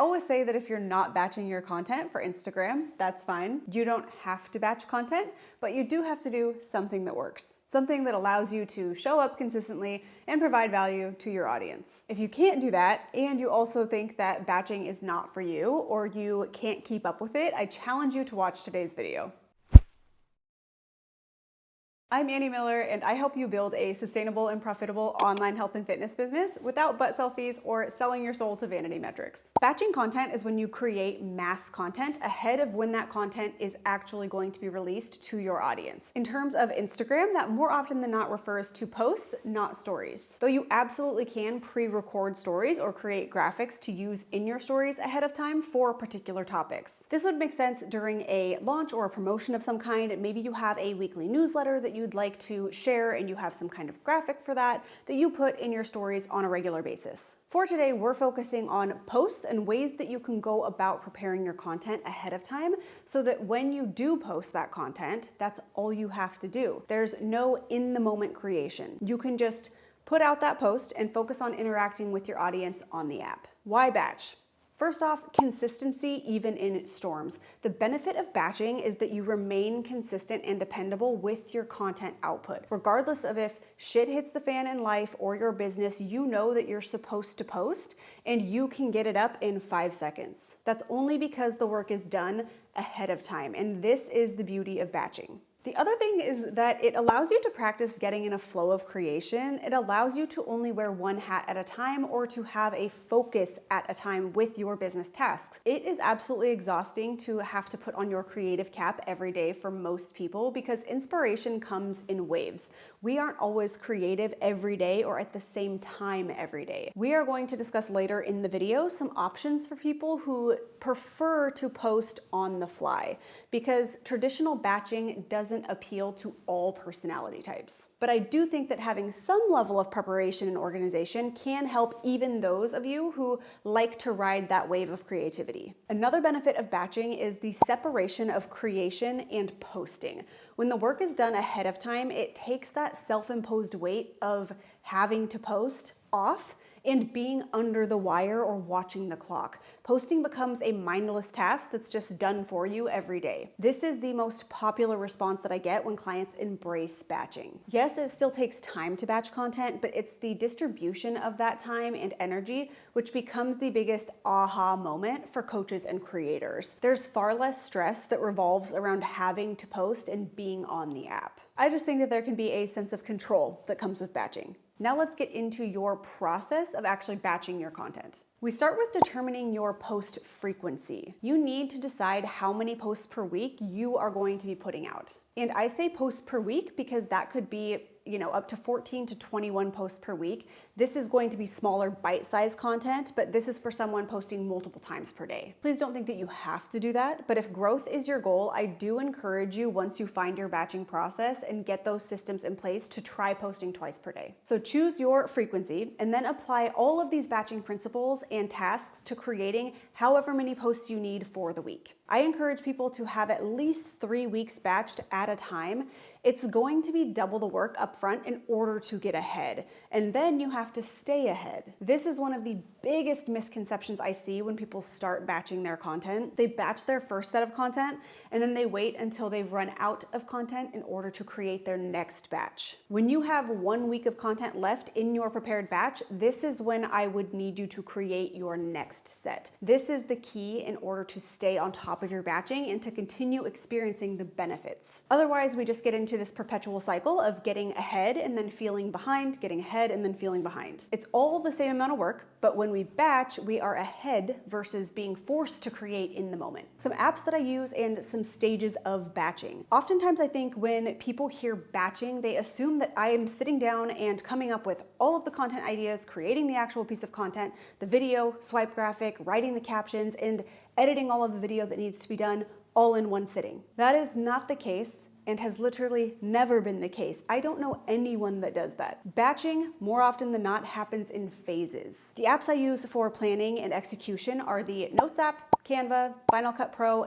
always say that if you're not batching your content for Instagram, that's fine. You don't have to batch content, but you do have to do something that works. Something that allows you to show up consistently and provide value to your audience. If you can't do that, and you also think that batching is not for you, or you can't keep up with it, I challenge you to watch today's video. I'm Annie Miller, and I help you build a sustainable and profitable online health and fitness business without butt selfies or selling your soul to vanity metrics. Batching content is when you create mass content ahead of when that content is actually going to be released to your audience. In terms of Instagram, that more often than not refers to posts, not stories. Though you absolutely can pre-record stories or create graphics to use in your stories ahead of time for particular topics. This would make sense during a launch or a promotion of some kind. Maybe you have a weekly newsletter that you'd like to share and you have some kind of graphic for that you put in your stories on a regular basis. For today, we're focusing on posts and ways that you can go about preparing your content ahead of time so that when you do post that content, that's all you have to do. There's no in-the-moment creation. You can just put out that post and focus on interacting with your audience on the app. Why batch? First off, consistency even in storms. The benefit of batching is that you remain consistent and dependable with your content output. Regardless of if shit hits the fan in life or your business, you know that you're supposed to post and you can get it up in 5 seconds. That's only because the work is done ahead of time, and this is the beauty of batching. The other thing is that it allows you to practice getting in a flow of creation. It allows you to only wear one hat at a time or to have a focus at a time with your business tasks. It is absolutely exhausting to have to put on your creative cap every day for most people because inspiration comes in waves. We aren't always creative every day or at the same time every day. We are going to discuss later in the video some options for people who prefer to post on the fly because traditional batching doesn't appeal to all personality types. But I do think that having some level of preparation and organization can help even those of you who like to ride that wave of creativity. Another benefit of batching is the separation of creation and posting. When the work is done ahead of time, it takes that self-imposed weight of having to post off and being under the wire or watching the clock. Posting becomes a mindless task that's just done for you every day. This is the most popular response that I get when clients embrace batching. Yes, it still takes time to batch content, but it's the distribution of that time and energy which becomes the biggest aha moment for coaches and creators. There's far less stress that revolves around having to post and being on the app. I just think that there can be a sense of control that comes with batching. Now let's get into your process of actually batching your content. We start with determining your post frequency. You need to decide how many posts per week you are going to be putting out. And I say posts per week because that could be up to 14 to 21 posts per week. This is going to be smaller bite-sized content, but this is for someone posting multiple times per day. Please don't think that you have to do that, but if growth is your goal, I do encourage you once you find your batching process and get those systems in place to try posting twice per day. So choose your frequency and then apply all of these batching principles and tasks to creating however many posts you need for the week. I encourage people to have at least 3 weeks batched at a time. It's going to be double the work up front in order to get ahead. And then you have to stay ahead. This is one of the biggest misconceptions I see when people start batching their content. They batch their first set of content and then they wait until they've run out of content in order to create their next batch. When you have 1 week of content left in your prepared batch, this is when I would need you to create your next set. This is the key in order to stay on top of your batching and to continue experiencing the benefits. Otherwise, we just get into this perpetual cycle of getting ahead and then feeling behind, getting ahead and then feeling behind. It's all the same amount of work, but when we batch, we are ahead versus being forced to create in the moment. Some apps that I use and some stages of batching. Oftentimes I think when people hear batching, they assume that I am sitting down and coming up with all of the content ideas, creating the actual piece of content, the video, swipe graphic, writing the captions, and editing all of the video that needs to be done all in one sitting. That is not the case and has literally never been the case. I don't know anyone that does that. Batching, more often than not, happens in phases. The apps I use for planning and execution are the Notes app, Canva, Final Cut Pro,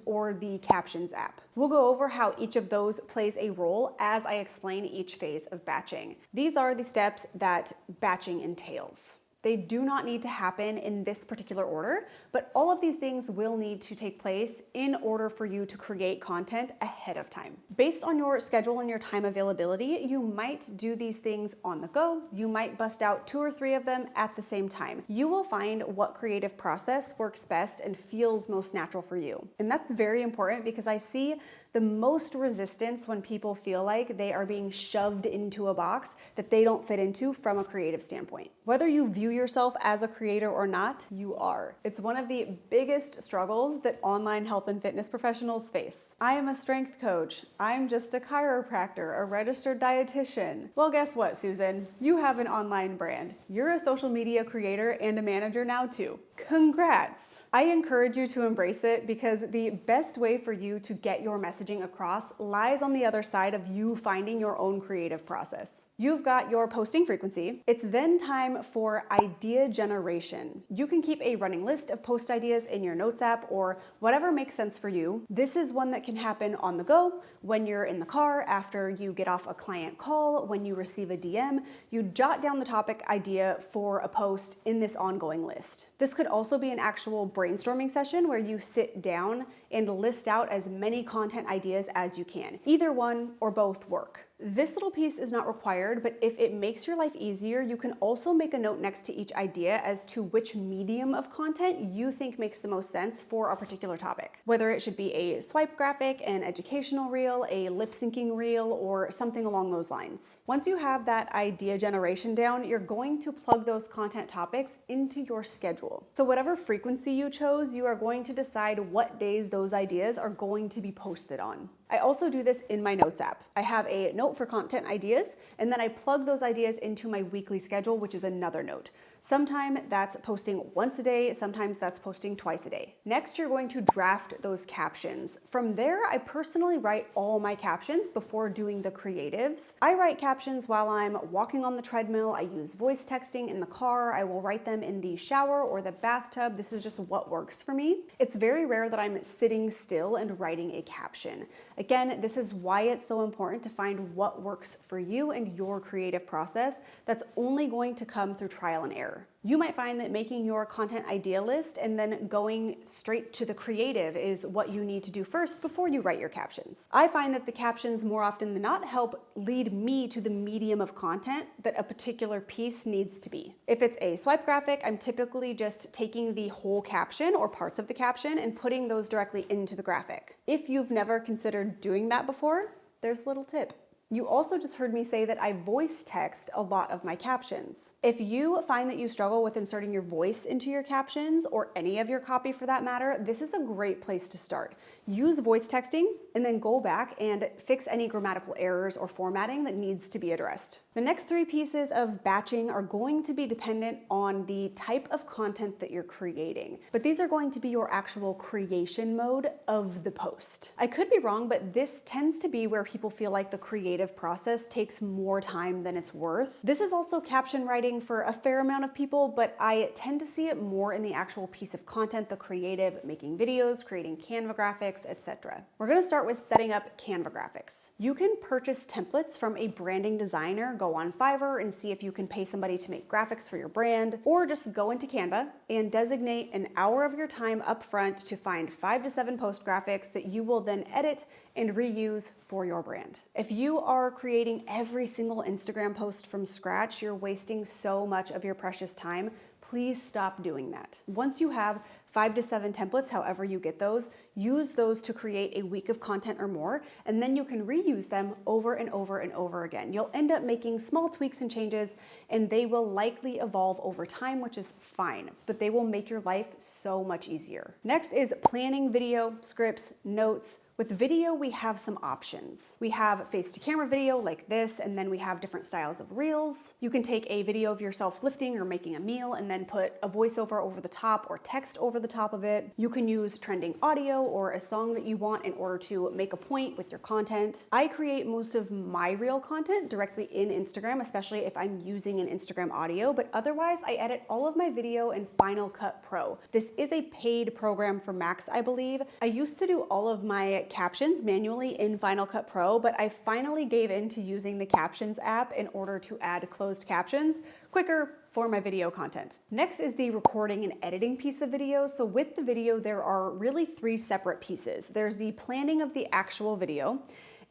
or the Captions app. We'll go over how each of those plays a role as I explain each phase of batching. These are the steps that batching entails. They do not need to happen in this particular order, but all of these things will need to take place in order for you to create content ahead of time. Based on your schedule and your time availability, you might do these things on the go. You might bust out 2 or 3 of them at the same time. You will find what creative process works best and feels most natural for you. And that's very important because I see the most resistance when people feel like they are being shoved into a box that they don't fit into from a creative standpoint. Whether you view yourself as a creator or not, you are. It's one of the biggest struggles that online health and fitness professionals face. I am a strength coach. I'm just a chiropractor, a registered dietitian. Well, guess what, Susan? You have an online brand. You're a social media creator and a manager now too. Congrats. I encourage you to embrace it because the best way for you to get your messaging across lies on the other side of you finding your own creative process. You've got your posting frequency. It's then time for idea generation. You can keep a running list of post ideas in your notes app or whatever makes sense for you. This is one that can happen on the go, when you're in the car, after you get off a client call, when you receive a DM. You jot down the topic idea for a post in this ongoing list. This could also be an actual brainstorming session where you sit down and list out as many content ideas as you can. Either one or both work. This little piece is not required, but if it makes your life easier, you can also make a note next to each idea as to which medium of content you think makes the most sense for a particular topic. Whether it should be a swipe graphic, an educational reel, a lip syncing reel, or something along those lines. Once you have that idea generation down, you're going to plug those content topics into your schedule. So whatever frequency you chose, you are going to decide what days those ideas are going to be posted on. I also do this in my notes app. I have a note for content ideas, and then I plug those ideas into my weekly schedule, which is another note. Sometimes that's posting once a day, sometimes that's posting twice a day. Next, you're going to draft those captions. From there, I personally write all my captions before doing the creatives. I write captions while I'm walking on the treadmill. I use voice texting in the car. I will write them in the shower or the bathtub. This is just what works for me. It's very rare that I'm sitting still and writing a caption. Again, this is why it's so important to find what works for you and your creative process. That's only going to come through trial and error. You might find that making your content idea list and then going straight to the creative is what you need to do first before you write your captions. I find that the captions more often than not help lead me to the medium of content that a particular piece needs to be. If it's a swipe graphic, I'm typically just taking the whole caption or parts of the caption and putting those directly into the graphic. If you've never considered doing that before, there's a little tip. You also just heard me say that I voice text a lot of my captions. If you find that you struggle with inserting your voice into your captions or any of your copy for that matter, this is a great place to start. Use voice texting and then go back and fix any grammatical errors or formatting that needs to be addressed. The next 3 pieces of batching are going to be dependent on the type of content that you're creating, but these are going to be your actual creation mode of the post. I could be wrong, but this tends to be where people feel like the creative process takes more time than it's worth. This is also caption writing for a fair amount of people, but I tend to see it more in the actual piece of content, the creative, making videos, creating Canva graphics, etc. We're going to start with setting up Canva graphics. You can purchase templates from a branding designer, go on Fiverr and see if you can pay somebody to make graphics for your brand, or just go into Canva and designate an hour of your time up front to find 5 to 7 post graphics that you will then edit and reuse for your brand. If you are creating every single Instagram post from scratch, you're wasting so much of your precious time. Please stop doing that. Once you have 5 to 7 templates, however you get those, use those to create a week of content or more, and then you can reuse them over and over and over again. You'll end up making small tweaks and changes, and they will likely evolve over time, which is fine, but they will make your life so much easier. Next is planning video, scripts, notes. With video, we have some options. We have face-to-camera video like this, and then we have different styles of reels. You can take a video of yourself lifting or making a meal and then put a voiceover over the top or text over the top of it. You can use trending audio or a song that you want in order to make a point with your content. I create most of my reel content directly in Instagram, especially if I'm using an Instagram audio, but otherwise I edit all of my video in Final Cut Pro. This is a paid program for Macs, I believe. I used to do all of my captions manually in Final Cut Pro, but I finally gave in to using the Captions app in order to add closed captions quicker, for my video content. Next is the recording and editing piece of video. So with the video, there are really 3 separate pieces. There's the planning of the actual video,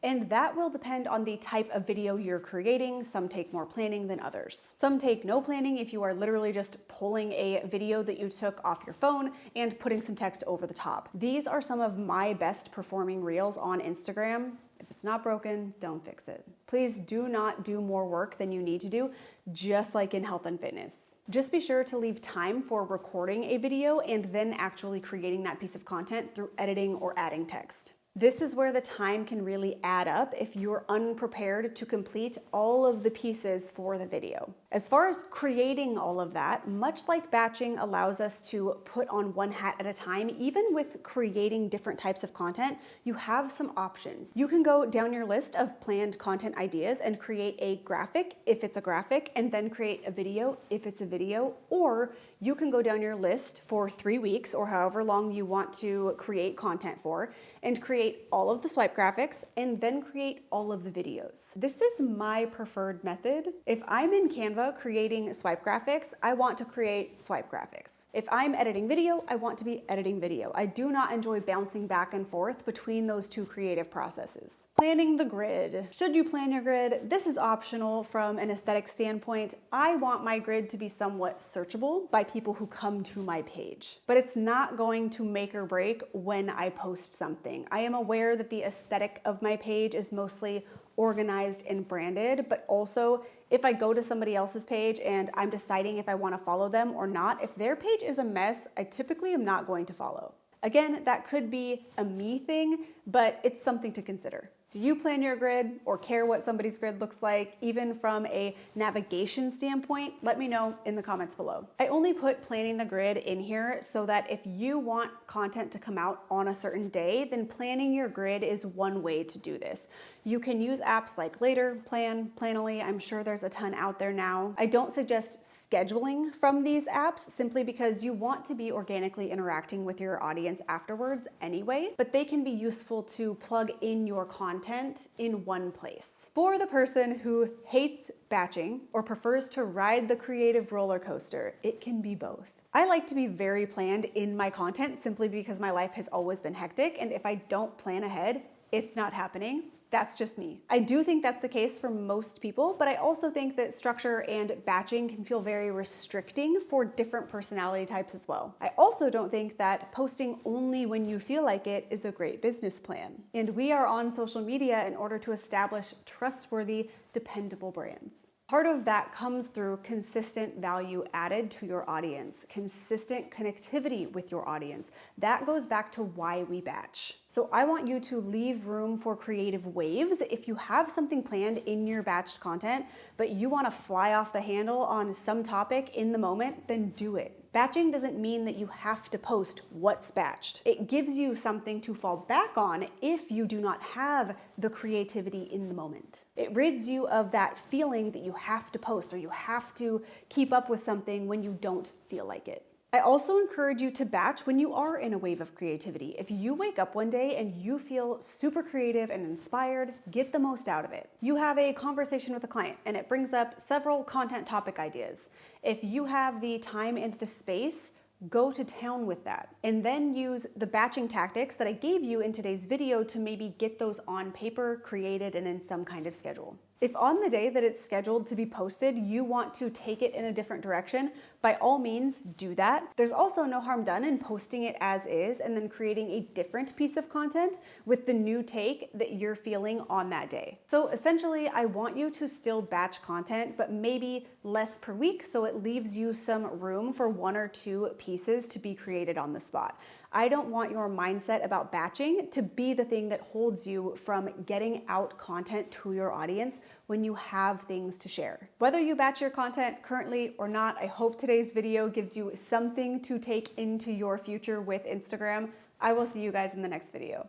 and that will depend on the type of video you're creating. Some take more planning than others. Some take no planning if you are literally just pulling a video that you took off your phone and putting some text over the top. These are some of my best performing reels on Instagram. If it's not broken, don't fix it. Please do not do more work than you need to do, just like in health and fitness. Just be sure to leave time for recording a video and then actually creating that piece of content through editing or adding text. This is where the time can really add up if you're unprepared to complete all of the pieces for the video. As far as creating all of that, much like batching allows us to put on one hat at a time, even with creating different types of content, you have some options. You can go down your list of planned content ideas and create a graphic if it's a graphic, and then create a video if it's a video, or you can go down your list for 3 weeks or however long you want to create content for and create all of the swipe graphics and then create all of the videos. This is my preferred method. If I'm in Canva creating swipe graphics, I want to create swipe graphics. If I'm editing video, I want to be editing video. I do not enjoy bouncing back and forth between those 2 creative processes. Planning the grid. Should you plan your grid? This is optional from an aesthetic standpoint. I want my grid to be somewhat searchable by people who come to my page, but it's not going to make or break when I post something. I am aware that the aesthetic of my page is mostly organized and branded, but also if I go to somebody else's page and I'm deciding if I want to follow them or not, if their page is a mess, I typically am not going to follow. Again, that could be a me thing, but it's something to consider. Do you plan your grid or care what somebody's grid looks like, even from a navigation standpoint? Let me know in the comments below. I only put planning the grid in here so that if you want content to come out on a certain day, then planning your grid is one way to do this. You can use apps like Later, Plan, Planoly. I'm sure there's a ton out there now. I don't suggest scheduling from these apps simply because you want to be organically interacting with your audience afterwards anyway, but they can be useful to plug in your content in one place. For the person who hates batching or prefers to ride the creative roller coaster, it can be both. I like to be very planned in my content simply because my life has always been hectic, and if I don't plan ahead, it's not happening. That's just me. I do think that's the case for most people, but I also think that structure and batching can feel very restricting for different personality types as well. I also don't think that posting only when you feel like it is a great business plan. And we are on social media in order to establish trustworthy, dependable brands. Part of that comes through consistent value added to your audience, consistent connectivity with your audience. That goes back to why we batch. So I want you to leave room for creative waves. If you have something planned in your batched content, but you want to fly off the handle on some topic in the moment, then do it. Batching doesn't mean that you have to post what's batched. It gives you something to fall back on if you do not have the creativity in the moment. It rids you of that feeling that you have to post or you have to keep up with something when you don't feel like it. I also encourage you to batch when you are in a wave of creativity. If you wake up one day and you feel super creative and inspired, get the most out of it. You have a conversation with a client and it brings up several content topic ideas. If you have the time and the space, go to town with that and then use the batching tactics that I gave you in today's video to maybe get those on paper, created, and in some kind of schedule. If on the day that it's scheduled to be posted, you want to take it in a different direction, by all means, do that. There's also no harm done in posting it as is and then creating a different piece of content with the new take that you're feeling on that day. So essentially, I want you to still batch content, but maybe less per week, so it leaves you some room for 1 or 2 pieces to be created on the spot. I don't want your mindset about batching to be the thing that holds you from getting out content to your audience when you have things to share. Whether you batch your content currently or not, I hope today's video gives you something to take into your future with Instagram. I will see you guys in the next video.